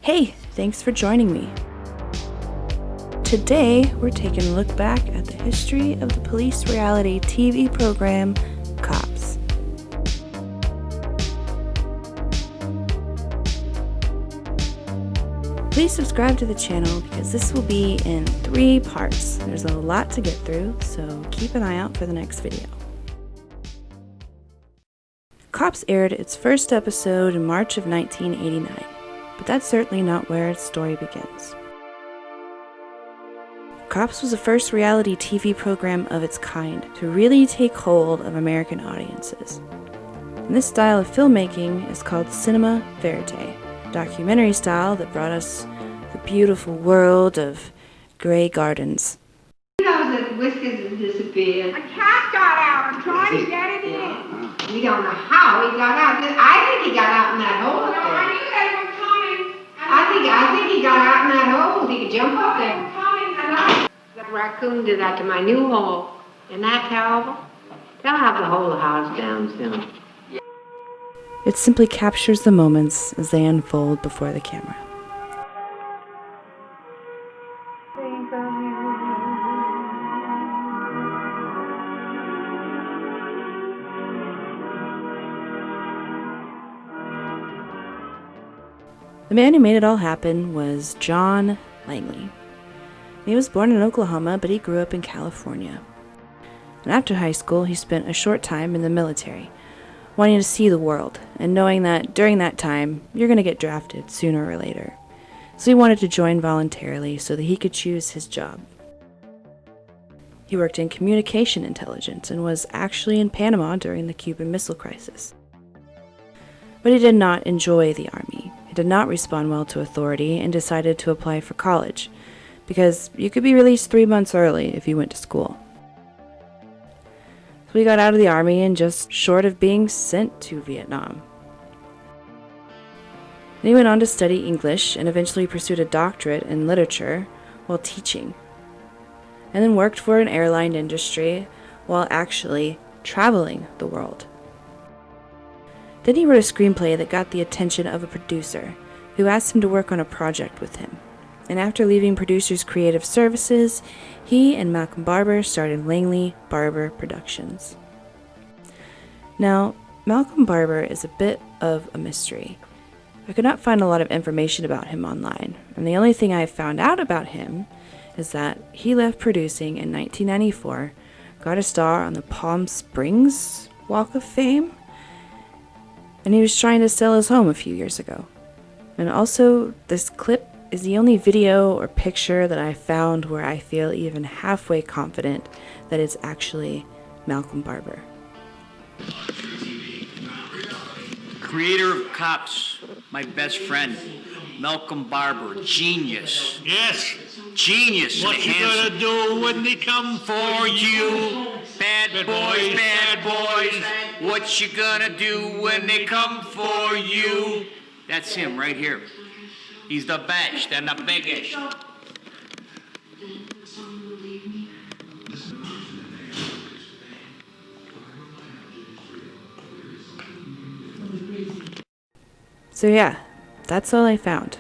Hey, thanks for joining me. Today, we're taking a look back at the history of the police reality TV program, Cops. Please subscribe to the channel because this will be in 3 parts. There's a lot to get through, so keep an eye out for the next video. Cops aired its first episode in March of 1989, but that's certainly not where its story begins. Cops was the first reality TV program of its kind to really take hold of American audiences. And this style of filmmaking is called cinema verite, documentary style that brought us the beautiful world of Grey Gardens. He knows that whiskers has disappeared. A cat got out. I'm trying to get it in. We don't know how he got out. I think he got out in that hole. No, I knew they were coming. I think he got out in that hole. He could jump up there. That raccoon did that to my new hole. Isn't that terrible? They'll have the whole house down soon. It simply captures the moments as they unfold before the camera. The man who made it all happen was John Langley. He was born in Oklahoma, but he grew up in California. And after high school, he spent a short time in the military, wanting to see the world, and knowing that during that time, you're going to get drafted sooner or later. So he wanted to join voluntarily so that he could choose his job. He worked in communication intelligence and was actually in Panama during the Cuban Missile Crisis. But he did not enjoy the Army. He did not respond well to authority and decided to apply for college, because you could be released 3 months early if you went to school. So he got out of the Army and just short of being sent to Vietnam. And he went on to study English and eventually pursued a doctorate in literature while teaching. And then worked for an airline industry while actually traveling the world. Then he wrote a screenplay that got the attention of a producer who asked him to work on a project with him. And after leaving Producers Creative Services, he and Malcolm Barber started Langley Barber Productions. Now, Malcolm Barber is a bit of a mystery. I could not find a lot of information about him online, and the only thing I found out about him is that he left producing in 1994, got a star on the Palm Springs Walk of Fame, and he was trying to sell his home a few years ago. And also, this clip is the only video or picture that I found where I feel even halfway confident that it's actually Malcolm Barber. Creator of Cops, my best friend, Malcolm Barber, genius. Yes. Genius. What you gonna do when they come for you? Bad boys, bad boys. What you gonna do when they come for you? That's him right here. He's the best and the biggest. So yeah, that's all I found.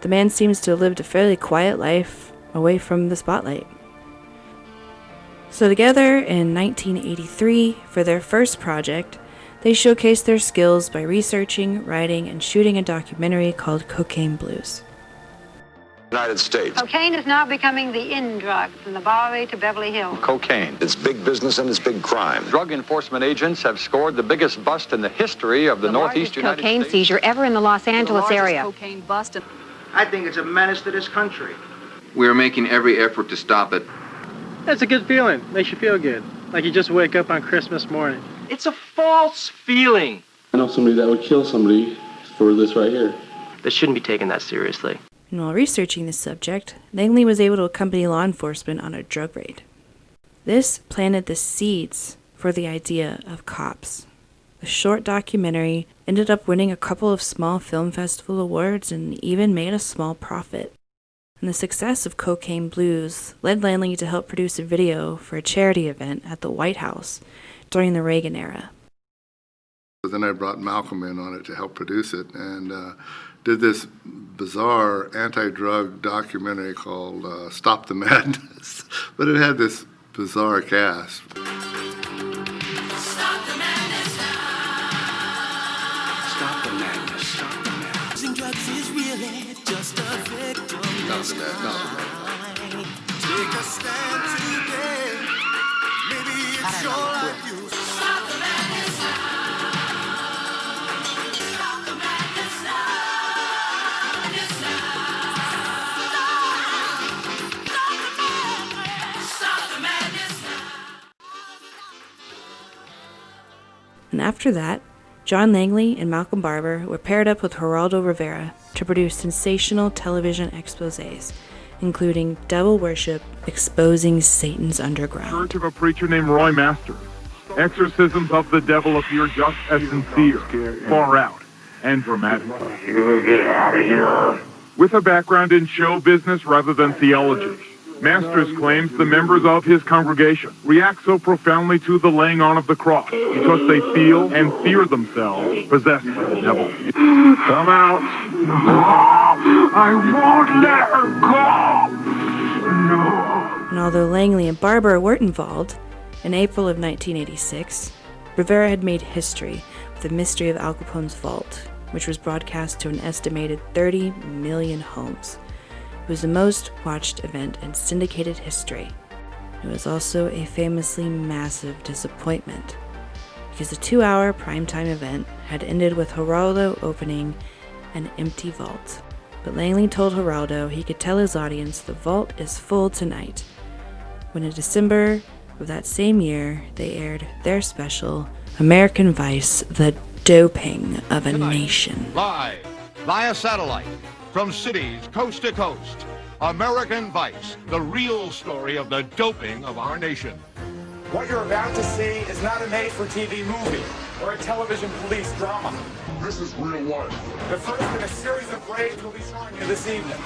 The man seems to have lived a fairly quiet life away from the spotlight. So together in 1983, for their first project, they showcased their skills by researching, writing, and shooting a documentary called Cocaine Blues. United States. Cocaine is now becoming the in drug from the Bowery to Beverly Hills. Cocaine. It's big business and it's big crime. Drug enforcement agents have scored the biggest bust in the history of the Northeast United Cocaine States. seizure ever in the Los Angeles area. Cocaine bust. I think it's a menace to this country. We're making every effort to stop it. That's a good feeling. Makes you feel good. Like you just wake up on Christmas morning. It's a false feeling. I know somebody that would kill somebody for this right here. This shouldn't be taken that seriously. And while researching this subject, Langley was able to accompany law enforcement on a drug raid. This planted the seeds for the idea of Cops. The short documentary ended up winning a couple of small film festival awards and even made a small profit. And the success of Cocaine Blues led Langley to help produce a video for a charity event at the White House during the Reagan era. Then I brought Malcolm in on it to help produce it, and did this bizarre anti-drug documentary called Stop the Madness, but it had this bizarre cast. Stop the madness now. Stop the madness. Stop the madness. Using drugs is really just a victimless crime. Take a stand today. Maybe it's your life you. Stop the madness now. Stop the madness now. Madness now. Stop the madness now. And after that, John Langley and Malcolm Barber were paired up with Geraldo Rivera to produce sensational television exposés, including Devil Worship, Exposing Satan's Underground. Church of a preacher named Roy Masters. Exorcisms of the devil appear just as sincere, far out, and dramatic. Get out of here. With a background in show business rather than theology, Masters claims the members of his congregation react so profoundly to the laying on of the cross because they feel and fear themselves possessed by the devil. Come out. I won't let her go. No. And although Langley and Barber weren't involved, in April of 1986, Rivera had made history with The Mystery of Al Capone's Vault, which was broadcast to an estimated 30 million homes. It was the most watched event in syndicated history. It was also a famously massive disappointment, because the 2-hour primetime event had ended with Geraldo opening an empty vault. But Langley told Geraldo he could tell his audience the vault is full tonight, when in December of that same year, they aired their special, American Vice, The Doping of a Nation. Live, via satellite, from cities coast to coast, American Vice, the real story of the doping of our nation. What you're about to see is not a made-for-TV movie or a television police drama. This is real life. The first in a series of plays we'll be showing you this evening.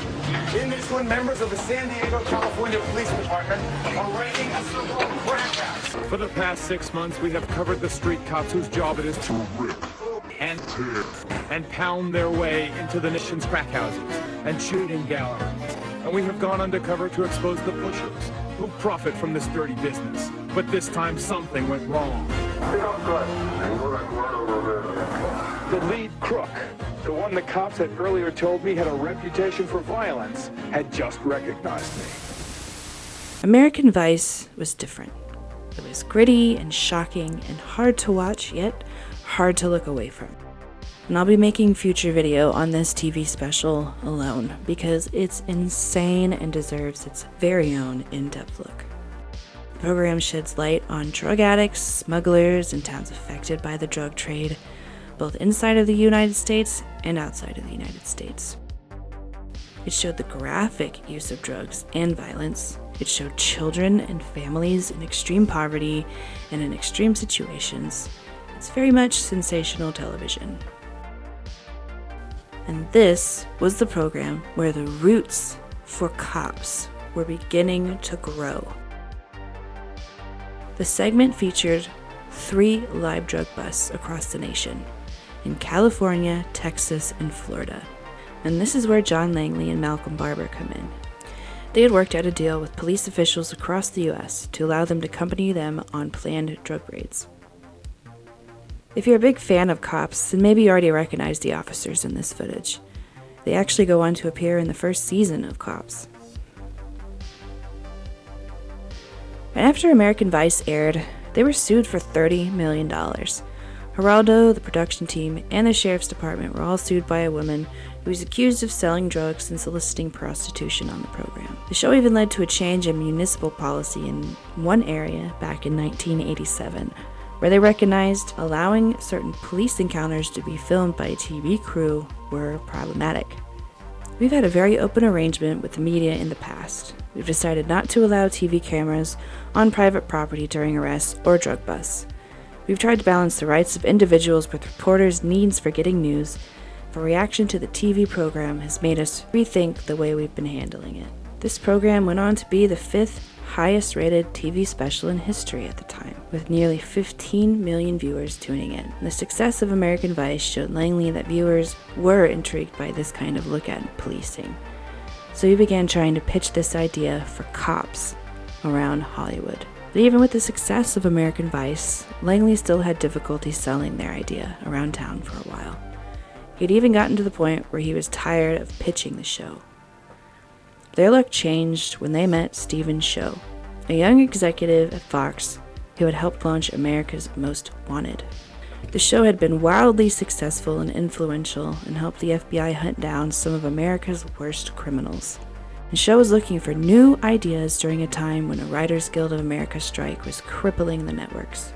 In this one, members of the San Diego, California Police Department are raiding a suburban crack house. For the past 6 months, we have covered the street cops whose job it is to rip and tear and pound their way into the nation's crack houses and shooting galleries. And we have gone undercover to expose the pushers who profit from this dirty business. But this time, something went wrong. The lead crook, the one the cops had earlier told me had a reputation for violence, had just recognized me. American Vice was different. It was gritty and shocking and hard to watch, yet hard to look away from. And I'll be making future video on this TV special alone because it's insane and deserves its very own in-depth look. The program sheds light on drug addicts, smugglers, and towns affected by the drug trade, both inside of the United States and outside of the United States. It showed the graphic use of drugs and violence. It showed children and families in extreme poverty and in extreme situations. It's very much sensational television. And this was the program where the roots for cops were beginning to grow. The segment featured 3 live drug busts across the nation, in California, Texas, and Florida. And this is where John Langley and Malcolm Barber come in. They had worked out a deal with police officials across the U.S. to allow them to accompany them on planned drug raids. If you're a big fan of cops, then maybe you already recognize the officers in this footage. They actually go on to appear in the first season of Cops. And after American Vice aired, they were sued for $30 million. Geraldo, the production team, and the sheriff's department were all sued by a woman who was accused of selling drugs and soliciting prostitution on the program. The show even led to a change in municipal policy in one area back in 1987, where they recognized allowing certain police encounters to be filmed by a TV crew were problematic. We've had a very open arrangement with the media in the past. We've decided not to allow TV cameras on private property during arrests or drug busts. We've tried to balance the rights of individuals with reporters' needs for getting news. The reaction to the TV program has made us rethink the way we've been handling it. This program went on to be the 5th highest rated TV special in history at the time, with nearly 15 million viewers tuning in. The success of American Vice showed Langley that viewers were intrigued by this kind of look at policing. So he began trying to pitch this idea for cops around Hollywood. But even with the success of American Vice, Langley still had difficulty selling their idea around town for a while. He'd even gotten to the point where he was tired of pitching the show. Their luck changed when they met Stephen Show, a young executive at Fox who had helped launch America's Most Wanted. The show had been wildly successful and influential and helped the FBI hunt down some of America's worst criminals. The show was looking for new ideas during a time when a Writers Guild of America strike was crippling the networks.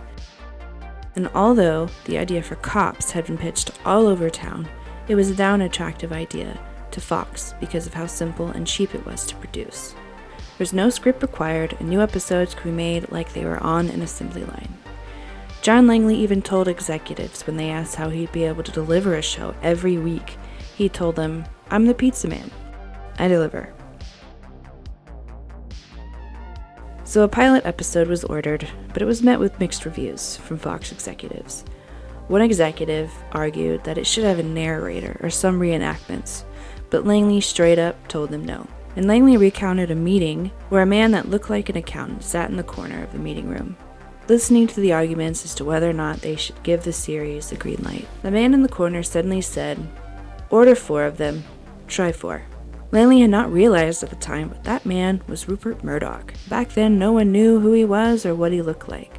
And although the idea for Cops had been pitched all over town, it was now an attractive idea to Fox because of how simple and cheap it was to produce. There was no script required, and new episodes could be made like they were on an assembly line. John Langley even told executives when they asked how he'd be able to deliver a show every week, he told them, "I'm the pizza man. I deliver." So a pilot episode was ordered, but it was met with mixed reviews from Fox executives. One executive argued that it should have a narrator or some reenactments, but Langley straight up told them no. And Langley recounted a meeting where a man that looked like an accountant sat in the corner of the meeting room, listening to the arguments as to whether or not they should give the series a green light. The man in the corner suddenly said, "Order 4 of them, try 4. Langley had not realized at the time, but that man was Rupert Murdoch. Back then, no one knew who he was or what he looked like.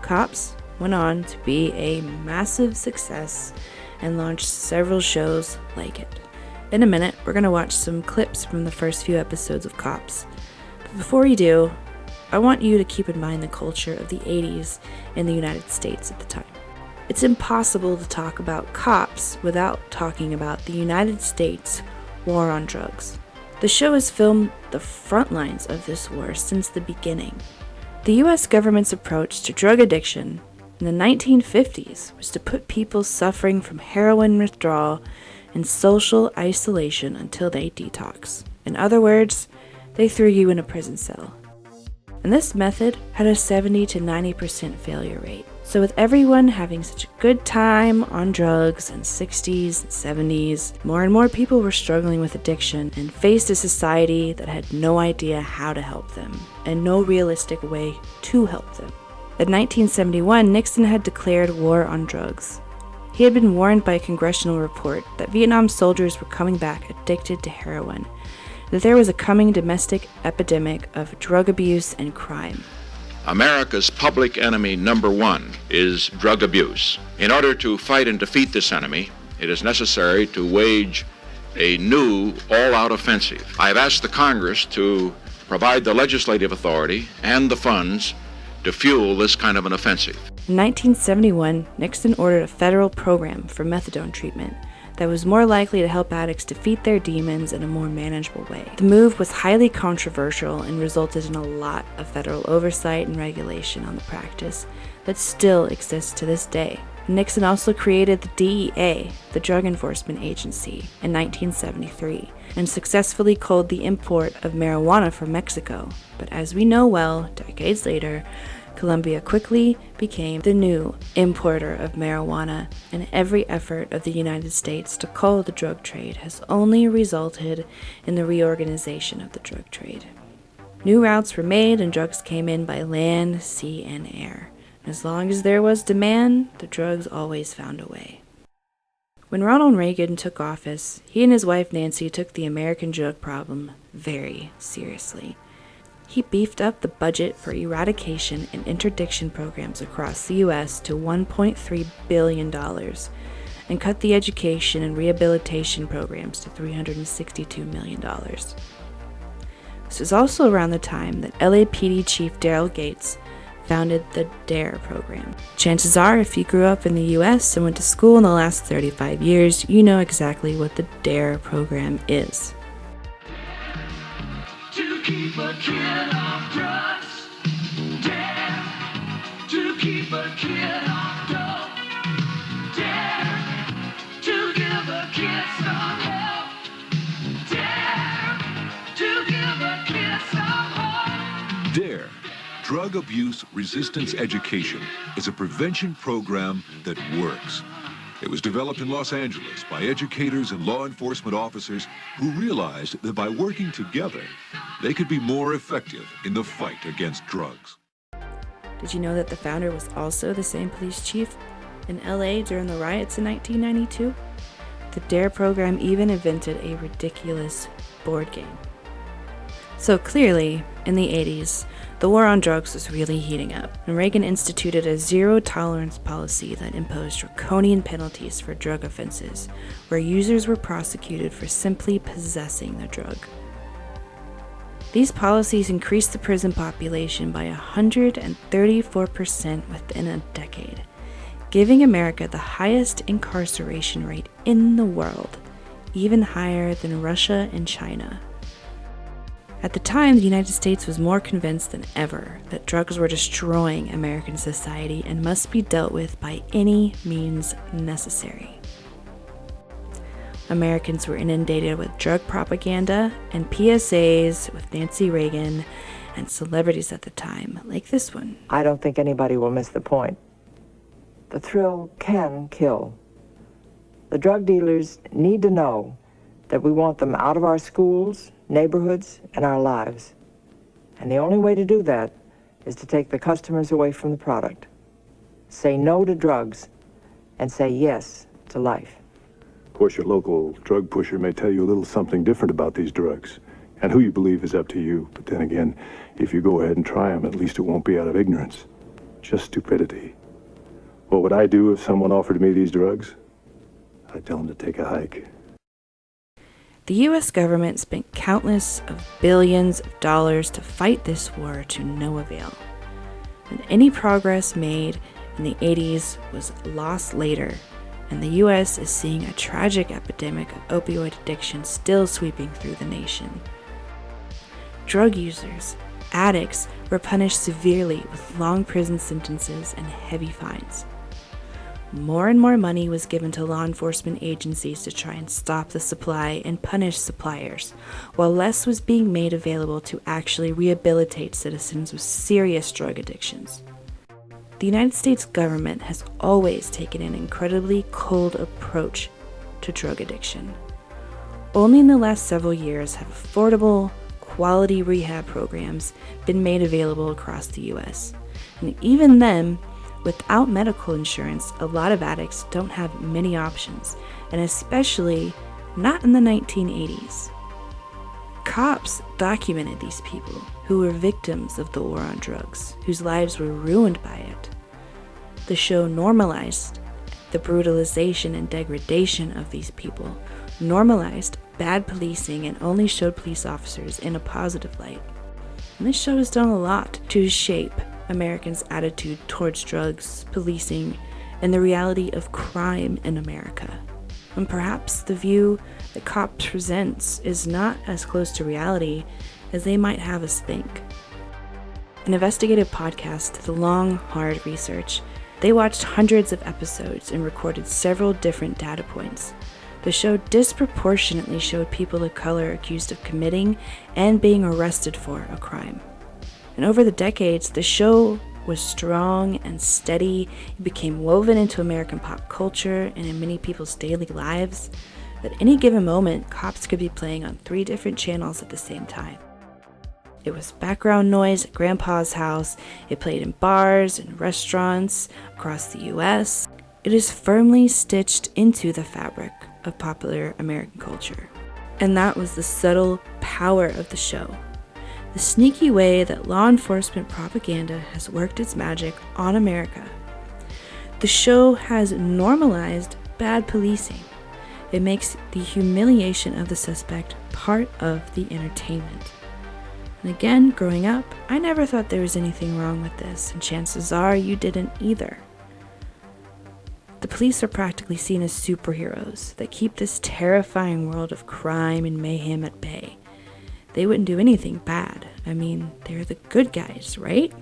Cops went on to be a massive success and launched several shows like it. In a minute, we're going to watch some clips from the first few episodes of Cops. But before we do, I want you to keep in mind the culture of the 80s in the United States at the time. It's impossible to talk about Cops without talking about the United States war on drugs. The show has filmed the front lines of this war since the beginning. The US government's approach to drug addiction in the 1950s was to put people suffering from heroin withdrawal in social isolation until they detox. In other words, they threw you in a prison cell. And this method had a 70 to 90% failure rate. So with everyone having such a good time on drugs in the 60s and 70s, more and more people were struggling with addiction and faced a society that had no idea how to help them and no realistic way to help them. In 1971, Nixon had declared war on drugs. He had been warned by a congressional report that Vietnam soldiers were coming back addicted to heroin, that there was a coming domestic epidemic of drug abuse and crime. America's public enemy number one is drug abuse. In order to fight and defeat this enemy, it is necessary to wage a new all-out offensive. I have asked the Congress to provide the legislative authority and the funds to fuel this kind of an offensive. In 1971, Nixon ordered a federal program for methadone treatment that was more likely to help addicts defeat their demons in a more manageable way. The move was highly controversial and resulted in a lot of federal oversight and regulation on the practice that still exists to this day. Nixon also created the DEA, the Drug Enforcement Agency, in 1973, and successfully culled the import of marijuana from Mexico. But as we know well, decades later, Colombia quickly became the new importer of marijuana, and every effort of the United States to cull the drug trade has only resulted in the reorganization of the drug trade. New routes were made and drugs came in by land, sea, and air. As long as there was demand, the drugs always found a way. When Ronald Reagan took office, he and his wife Nancy took the American drug problem very seriously. He beefed up the budget for eradication and interdiction programs across the U.S. to $1.3 billion and cut the education and rehabilitation programs to $362 million. This was also around the time that LAPD Chief Daryl Gates founded the DARE program. Chances are, if you grew up in the U.S. and went to school in the last 35 years, you know exactly what the DARE program is. To keep a kid off drugs, dare. To keep a kid off dope, dare. To give a kid some help, dare. To give a kid some Drug abuse resistance education is a prevention program that works. It was developed in Los Angeles by educators and law enforcement officers who realized that by working together, they could be more effective in the fight against drugs. Did you know that the founder was also the same police chief in LA during the riots in 1992? The DARE program even invented a ridiculous board game. So clearly, in the 80s, the war on drugs was really heating up, and Reagan instituted a zero-tolerance policy that imposed draconian penalties for drug offenses, where users were prosecuted for simply possessing the drug. These policies increased the prison population by 134% within a decade, giving America the highest incarceration rate in the world, even higher than Russia and China. At the time, the United States was more convinced than ever that drugs were destroying American society and must be dealt with by any means necessary. Americans were inundated with drug propaganda and PSAs with Nancy Reagan and celebrities at the time, like this one. I don't think anybody will miss the point. The thrill can kill. The drug dealers need to know that we want them out of our schools, neighborhoods, and our lives. And the only way to do that is to take the customers away from the product. Say no to drugs and say yes to life. Of course, your local drug pusher may tell you a little something different about these drugs, and who you believe is up to you. But then again, if you go ahead and try them, at least it won't be out of ignorance, just stupidity. What would I do if someone offered me these drugs? I'd tell them to take a hike. The U.S. government spent countless of billions of dollars to fight this war to no avail. And any progress made in the 80s was lost later, and the U.S. is seeing a tragic epidemic of opioid addiction still sweeping through the nation. Drug users, addicts, were punished severely with long prison sentences and heavy fines. More and more money was given to law enforcement agencies to try and stop the supply and punish suppliers, while less was being made available to actually rehabilitate citizens with serious drug addictions. The United States government has always taken an incredibly cold approach to drug addiction. Only in the last several years have affordable, quality rehab programs been made available across the U.S., and even then, without medical insurance, a lot of addicts don't have many options, and especially not in the 1980s. Cops documented these people who were victims of the war on drugs, whose lives were ruined by it. The show normalized the brutalization and degradation of these people, normalized bad policing, and only showed police officers in a positive light. And this show has done a lot to shape Americans' attitude towards drugs, policing, and the reality of crime in America. And perhaps the view that Cops presents is not as close to reality as they might have us think. An investigative podcast did the long, hard research. They watched hundreds of episodes and recorded several different data points. The show disproportionately showed people of color accused of committing and being arrested for a crime. And over the decades, the show was strong and steady. It became woven into American pop culture and in many people's daily lives. At any given moment, Cops could be playing on 3 different channels at the same time. It was background noise at Grandpa's house. It played in bars and restaurants across the U.S. It is firmly stitched into the fabric of popular American culture. And that was the subtle power of the show. The sneaky way that law enforcement propaganda has worked its magic on America. The show has normalized bad policing. It makes the humiliation of the suspect part of the entertainment. And again, growing up, I never thought there was anything wrong with this, and chances are you didn't either. The police are practically seen as superheroes that keep this terrifying world of crime and mayhem at bay. They wouldn't do anything bad. I mean, they're the good guys, right?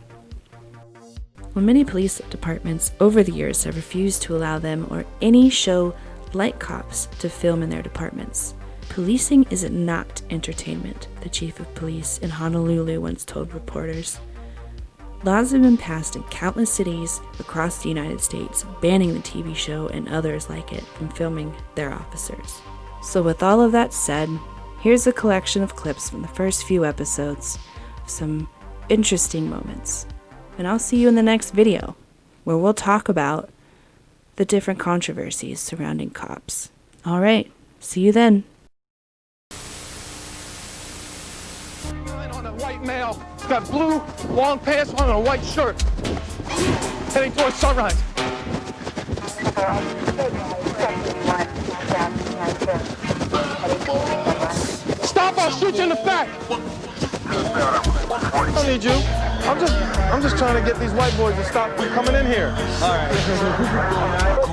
Well, many police departments over the years have refused to allow them or any show like Cops to film in their departments. Policing is not entertainment, the chief of police in Honolulu once told reporters. Laws have been passed in countless cities across the United States, banning the TV show and others like it from filming their officers. So with all of that said, here's a collection of clips from the first few episodes of some interesting moments. And I'll see you in the next video, where we'll talk about the different controversies surrounding cops. All right, see you then. On a white male, he's got blue long pants on and a white shirt, heading towards Sunrise. Stop! I'll shoot you in the back. I don't need you. I'm just trying to get these white boys to stop from coming in here. All right.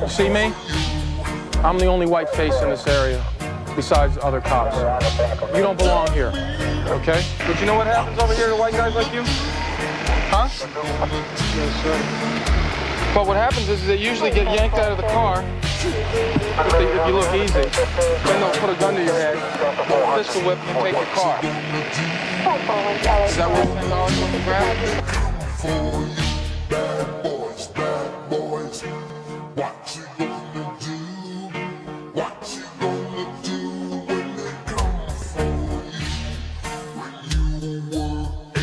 You see me? I'm the only white face in this area, besides other cops. You don't belong here, okay? But you know what happens over here to white guys like you? Huh? Yes, sir. But what happens is they usually get yanked out of the car if you look easy. Then they'll put a gun to your head, pistol whip, and take your car. Is that worth $10 worth of grab? Bad boys, what you gonna do? What you gonna do when they come for you? When you were 8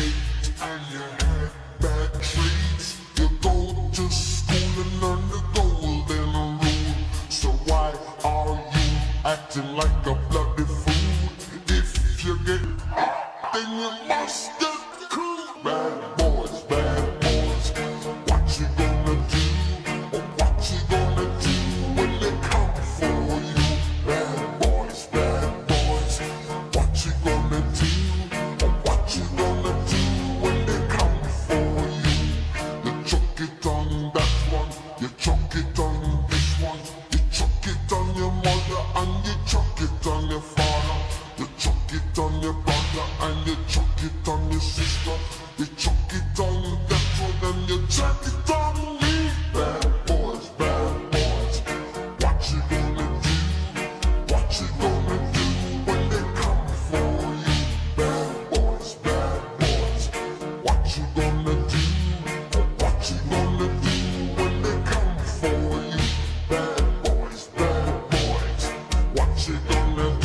and you had bad traits, you go to school and learn the golden rule. So why are you acting like a bloody fool? If you get hot, then you must get cool. Bad boys, what you gonna do? What you gonna do when they come for you? Bad boys, what you gonna do? What you gonna do when they come for you? You chuck it on that one, you chuck it on this one, you chuck it on your mother and you chuck it on your father, you chuck it on your brother and you chuck it on your sister, you chuck it on that one and you chuck it on me. Bad boys, what you gonna do? What you gonna do when they come for you? Bad boys, what you gonna do? What you gonna do when they come for you? Bad boys, what you gonna do?